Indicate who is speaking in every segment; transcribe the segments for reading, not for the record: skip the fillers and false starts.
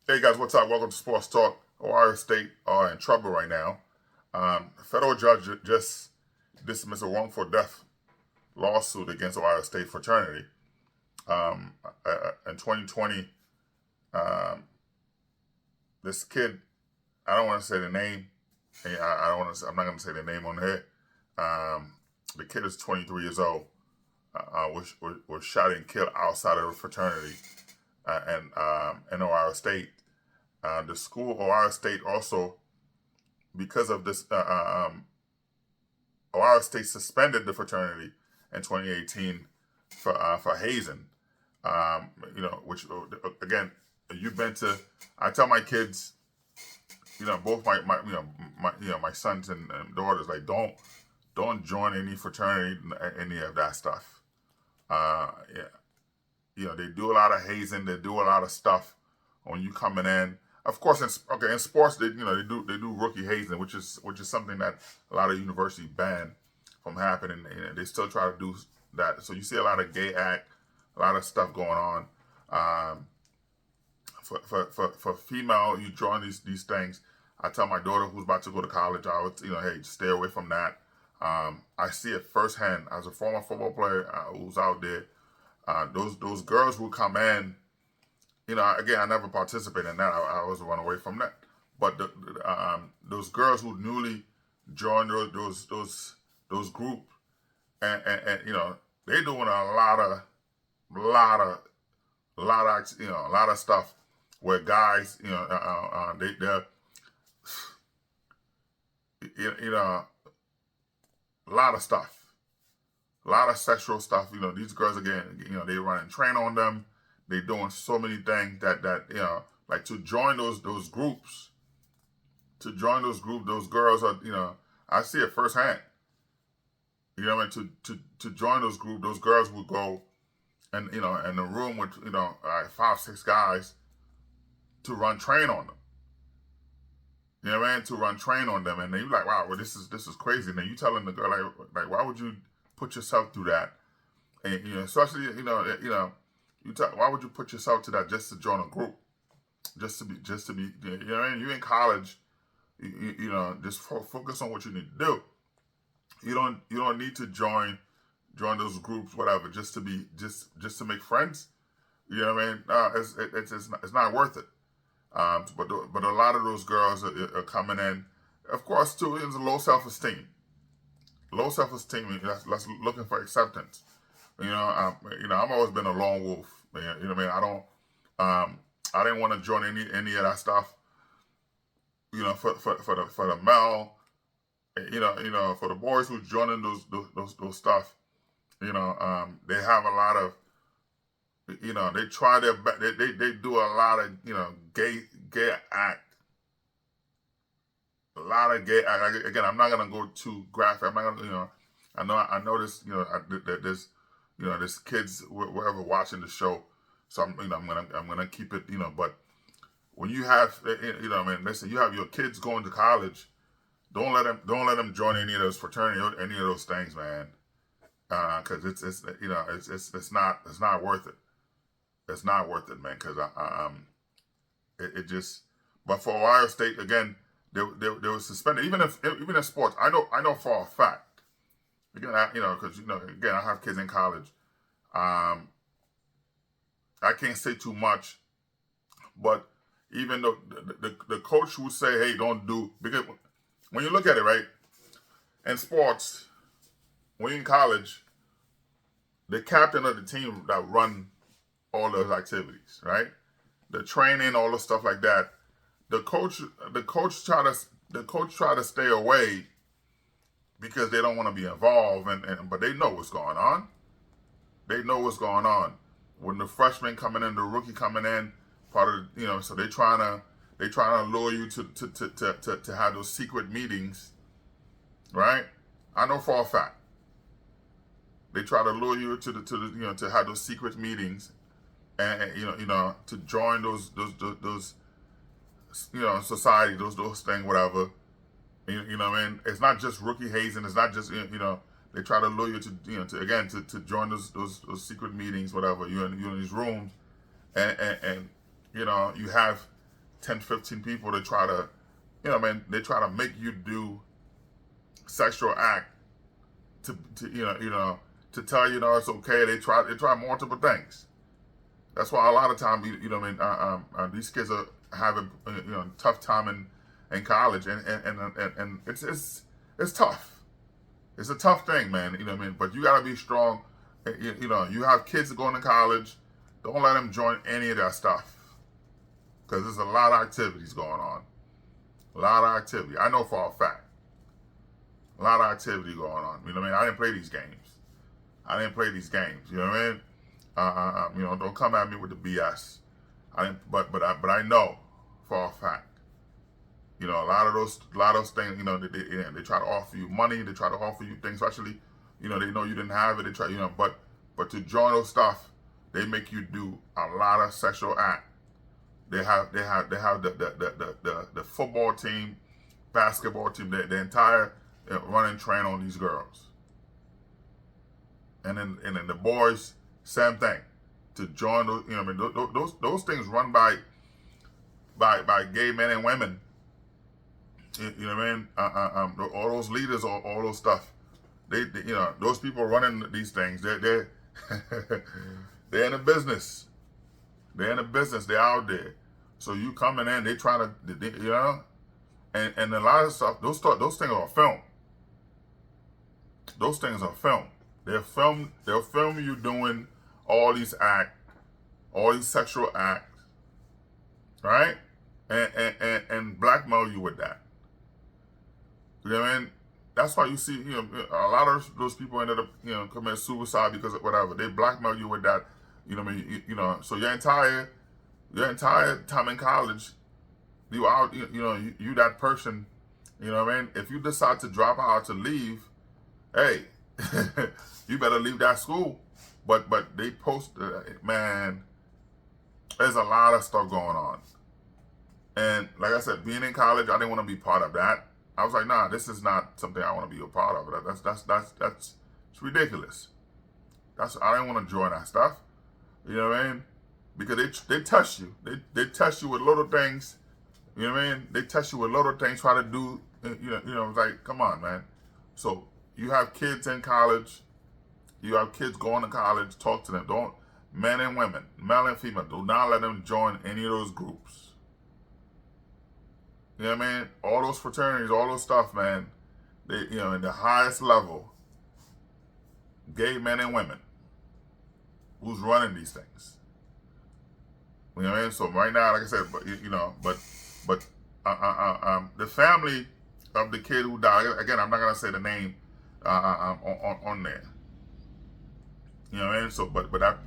Speaker 1: Hey guys, what's up? Welcome to Sports Talk. Ohio State are in trouble right now. A federal judge just dismissed a wrongful death lawsuit against Ohio State fraternity. In 2020, um, this kid, I don't want to say the name. I don't want to. I'm not going to say the name on here. Um, the kid is 23 years old. Was shot and killed outside of the fraternity in Ohio State. The school, Ohio State, also because of this, Ohio State suspended the fraternity in 2018 for hazing. Which again, you've been to. I tell my kids, both my sons and daughters, like don't join any fraternity, any of that stuff. Yeah, they do a lot of hazing. They do a lot of stuff when you coming in. Of course, in sports, they do rookie hazing, which is something that a lot of universities ban from happening. And they still try to do that. So you see a lot of gay act, a lot of stuff going on. Um, for female, you join these things. I tell my daughter who's about to go to college, I would hey, stay away from that. I see it firsthand as a former football player who's out there. Those girls who come in, again, I never participated in that. I always run away from that. But those girls who newly joined those groups, and they're doing a lot of stuff where guys, they're a lot of stuff, a lot of sexual stuff. These girls again, they run and train on them. They doing so many things that like to join those groups, those girls are, I see it firsthand. You know what I mean? To join those groups, those girls would go and in a room with like 5, 6 guys to run train on them. You know what I mean? To run train on them, and then you like, wow, well this is crazy. And then you telling the girl like why would you put yourself through that? And especially why would you put yourself to that just to join a group, just to be you know what I mean? You in college, just focus on what you need to do. You don't need to join those groups, whatever, just to be just to make friends. You know what I mean? It's not worth it. But a lot of those girls are coming in, of course, too. It's a low self esteem. Low self esteem. That's looking for acceptance. I've always been a lone wolf. You know what I mean? I didn't want to join any of that stuff. For the male, for the boys who's joining those stuff, they have a lot of, they try their best. They do a lot of, gay act. A lot of gay act. Again, I'm not gonna go too graphic. I'm not gonna, I know this, there's, there's kids wherever watching the show. So I'm gonna keep it, but when you have, listen, you have your kids going to college, don't let them join any of those fraternity or any of those things, man. Because it's not worth it. It's not worth it, man. Because it just. But for Ohio State, again, they were suspended. Even in sports, I know for a fact. Again, because again, I have kids in college. I can't say too much, but even though the coach would say, "Hey, don't do," because when you look at it, right, in sports, when you're in college, the captain of the team that run all those activities, right? The training, all the stuff like that. The coach try to stay away because they don't want to be involved, but they know what's going on. They know what's going on. When the freshman coming in, the rookie coming in, part of so they trying to lure you to have those secret meetings, right? I know for a fact. They try to lure you to have those secret meetings, and to join those society, those things, whatever. You know what I mean? It's not just rookie hazing. It's not just they try to lure you to join those secret meetings, whatever. You're in these rooms, and you have 10, 15 people to try to, you know, man, they try to make you do sexual act to to tell you, it's okay. They try multiple things. That's why a lot of times, these kids are having tough time in college, and it's tough. It's a tough thing, man. But you gotta be strong. You have kids going to college. Don't let them join any of that stuff, because there's a lot of activities going on. A lot of activity. I know for a fact. A lot of activity going on. I didn't play these games. You know what I mean? Don't come at me with the BS. But I know for a fact. A lot of those things. They try to offer you money. They try to offer you things. Especially, they know you didn't have it. They try, but to join those stuff, they make you do a lot of sexual act. They have the football team, basketball team, the entire run and train on these girls. And then the boys, same thing. To join those things run by gay men and women. You know what I mean? All those leaders, all those stuff. They those people running these things. They're they're in the business. They're in the business. They're out there. So you coming in, they try to, and a lot of stuff. Those things are filmed. Those things are filmed. They'll film you doing all these sexual acts, right? And blackmail you with that. You know what I mean? That's why you see, a lot of those people ended up, committing suicide because of whatever. They blackmail you with that. You know what I mean? So your entire time in college, you out, you that person. You know what I mean? If you decide to drop out, to leave, hey, you better leave that school. But they post, man, there's a lot of stuff going on. And like I said, being in college, I didn't want to be part of that. I was like, nah, this is not something I want to be a part of. That's ridiculous. I didn't want to join that stuff. You know what I mean? Because they test you. They test you with little things. You know what I mean? They test you with little things. Try to do. It's like, come on, man. So you have kids in college. You have kids going to college. Talk to them. Don't, men and women, male and female, do not let them join any of those groups. You know what I mean? All those fraternities, all those stuff, man. They, in the highest level, gay men and women, who's running these things. You know what I mean? So right now, like I said, but the family of the kid who died. Again, I'm not gonna say the name on there. You know what I mean? So, but that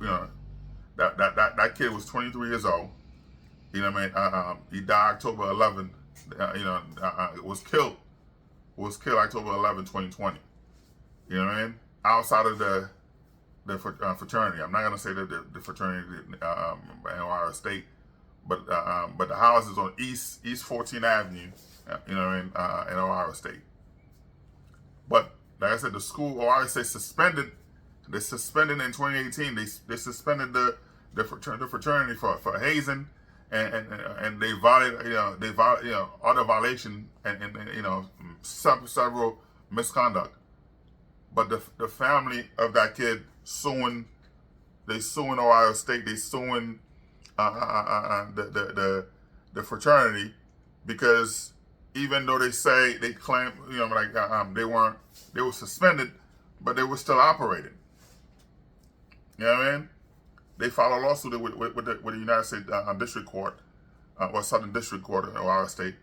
Speaker 1: that kid was 23 years old. You know what I mean? He died October 11. Was killed October 11, 2020. You know what I mean? Outside of the fraternity. I'm not gonna say that the fraternity in Ohio State, but the house is on East 14th Avenue. You know what I mean? In Ohio State. But like I said, the school Ohio State suspended. They suspended in 2018. They suspended the fraternity for hazing. And they violated, other violation and several misconduct. But the family of that kid suing Ohio State. They suing the fraternity, because even though they claim they were suspended, but they were still operating. You know what I mean? They filed a lawsuit with the United States District Court, or Southern District Court in Ohio State,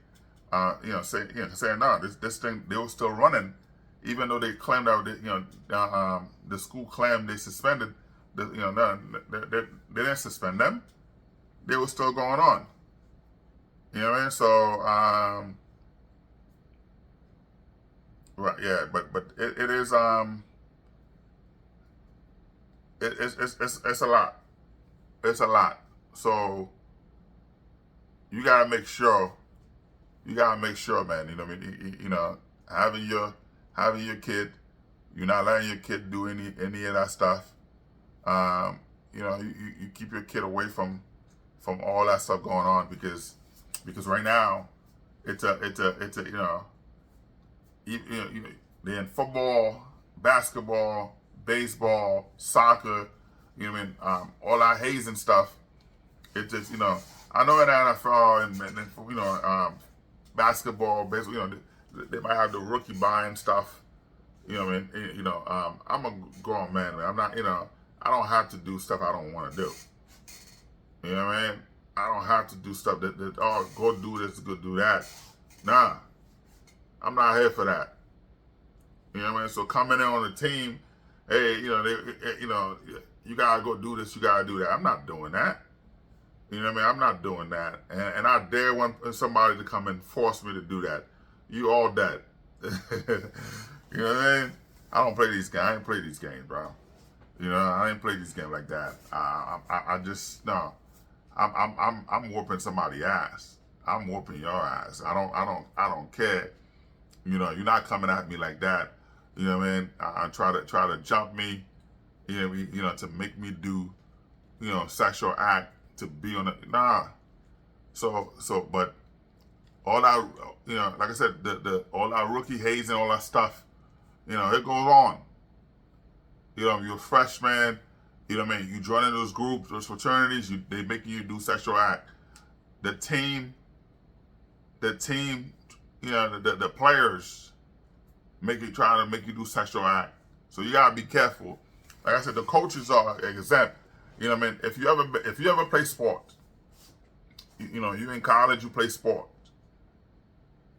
Speaker 1: saying no, this thing, they were still running, even though they claimed that the school claimed they suspended. They didn't suspend them; they were still going on. You know what I mean? So, right, yeah, but it is it's a lot. It's a lot. So you gotta make sure, man. You know what I mean? Having your kid, you're not letting your kid do any of that stuff. You keep your kid away from all that stuff going on, because because right now it's a they're in football, basketball, baseball, soccer, you know what I mean, all that hazing stuff. It just, I know in the NFL and basketball, baseball, they might have the rookie buying stuff. You know what I mean? I'm a grown man. I'm not, I don't have to do stuff I don't want to do. You know what I mean? I don't have to do stuff that oh, go do this, go do that. Nah, I'm not here for that. You know what I mean? So coming in on the team, hey, you gotta go do this, you gotta do that. I'm not doing that. You know what I mean? I'm not doing that. And I dare somebody to come and force me to do that. You all dead. You know what I mean? I don't play these games. I ain't play these games, bro. I ain't play these games like that. I just no. I'm whooping somebody's ass. I'm whooping your ass. I don't care. You're not coming at me like that. You know what I mean? I try to jump me. To make me do, sexual act to be on the nah. But all that, like I said, the all that rookie hazing, all that stuff, it goes on. You're a freshman. You know what I mean? You join in those groups, those fraternities. They making you do sexual act. The team. The players trying to make you do sexual act. So you gotta be careful. Like I said, the coaches are exempt. You know what I mean? If you ever play sports, you in college, you play sport.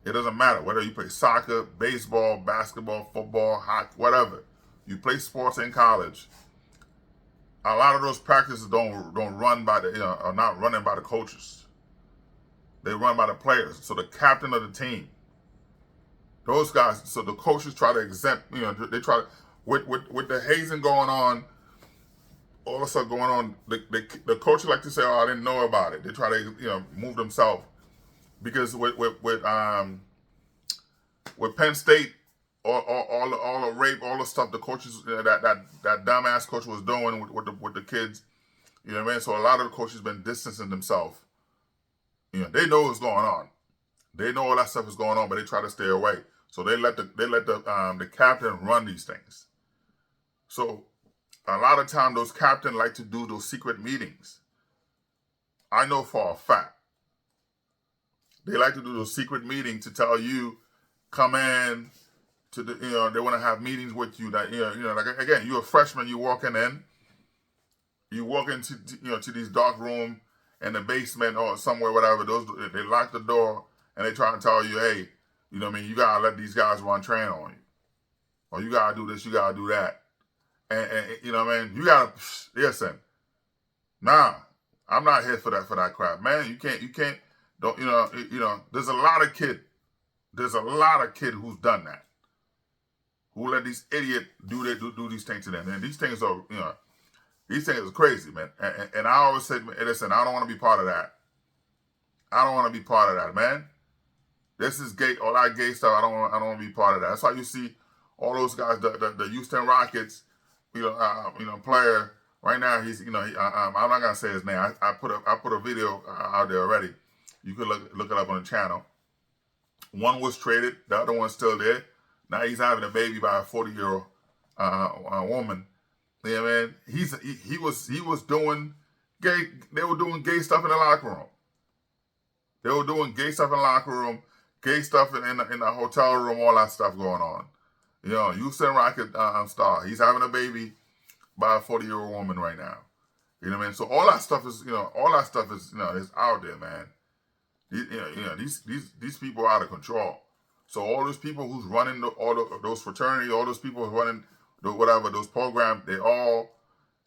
Speaker 1: It doesn't matter whether you play soccer, baseball, basketball, football, hockey, whatever. You play sports in college. A lot of those practices don't run by are not running by the coaches. They run by the players. So the captain of the team, those guys. So the coaches try to exempt. They try to with the hazing going on, all the stuff going on. The coaches like to say, "Oh, I didn't know about it." They try to move themselves because with Penn State, all the rape, all the stuff the coaches that dumbass coach was doing with the kids. You know what I mean? So a lot of the coaches been distancing themselves. They know what's going on. They know all that stuff is going on, but they try to stay away. So they let the captain run these things. So a lot of time those captains like to do those secret meetings. I know for a fact. They like to do those secret meetings to tell you, come in to the, they want to have meetings with you that, like again, you're a freshman, you walk into to these dark room in the basement or somewhere, whatever, they lock the door and they try to tell you, hey, you know what I mean, you gotta let these guys run train on you. Or you gotta do this, you gotta do that. And you know what I mean, you gotta listen. Nah, I'm not here for that crap. Man, you can't don't there's a lot of kid who's done that. Who let these idiots do these things to them. And these things are, these things are crazy, man. And I always say, listen, I don't want to be part of that. I don't want to be part of that, man. This is gay, all that gay stuff. I don't want to be part of that. That's why you see all those guys, the Houston Rockets, player right now. He's, I'm not gonna say his name. I put a video out there already. You could look it up on the channel. One was traded, the other one's still there. Now he's having a baby by a 40-year-old woman. You know what I mean? He was doing gay. They were doing gay stuff in the locker room. They were doing gay stuff in the locker room, gay stuff in the hotel room, all that stuff going on. Houston Rocket star. He's having a baby by a 40-year-old woman right now. You know what I mean? So all that stuff is, is out there, man. These people are out of control. So all those people who's running those fraternities, all those people who running those programs, they all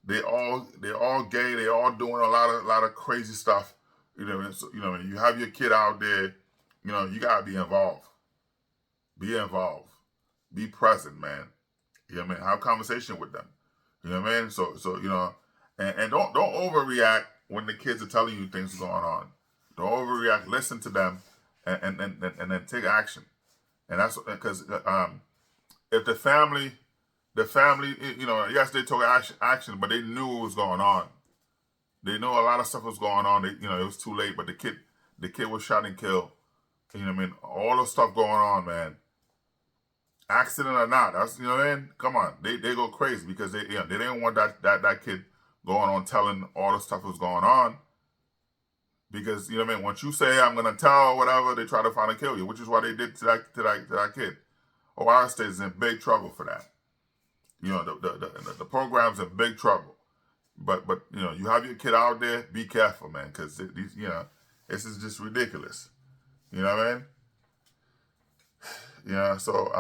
Speaker 1: gay. They all doing a lot of crazy stuff. So, you have your kid out there. You gotta be involved. Be involved. Be present, man. You know what I mean? Have a conversation with them. You know what I mean? So and don't overreact when the kids are telling you things going on. Don't overreact. Listen to them, and then take action. And that's because if the family, yes, they took action, but they knew what was going on. They know a lot of stuff was going on. It was too late, but the the kid was shot and killed. You know what I mean? All the stuff going on, man. Accident or not, that's, you know what I mean? Come on, they go crazy because they didn't want that kid going on telling all the stuff that was going on. Because, you know what I mean, once you say I'm gonna tell whatever, they try to find and kill you, which is what they did to that kid. Ohio State is in big trouble for that. You know, the program's in big trouble. But you know, you have your kid out there, be careful, man, because you know, this is just ridiculous. You know what I mean? Yeah. So,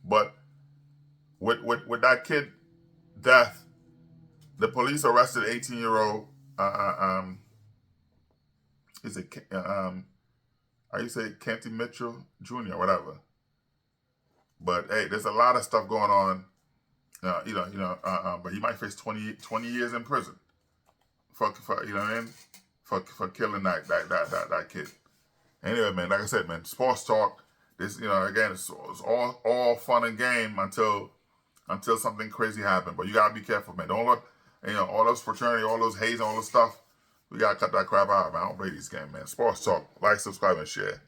Speaker 1: but with that kid death, the police arrested 18-year-old. Is it how you say Kenty Mitchell Jr. whatever? But hey, there's a lot of stuff going on. But he might face 20 years in prison for you know what I mean, for killing that kid. Anyway, man, like I said, man, sports talk. This, you know, again, it's all fun and game until something crazy happens. But you gotta be careful, man. Don't let, you know, all those fraternity, all those hazing, all those stuff. We gotta cut that crap out, man. I don't play these games, man. Sports talk. Like, subscribe, and share.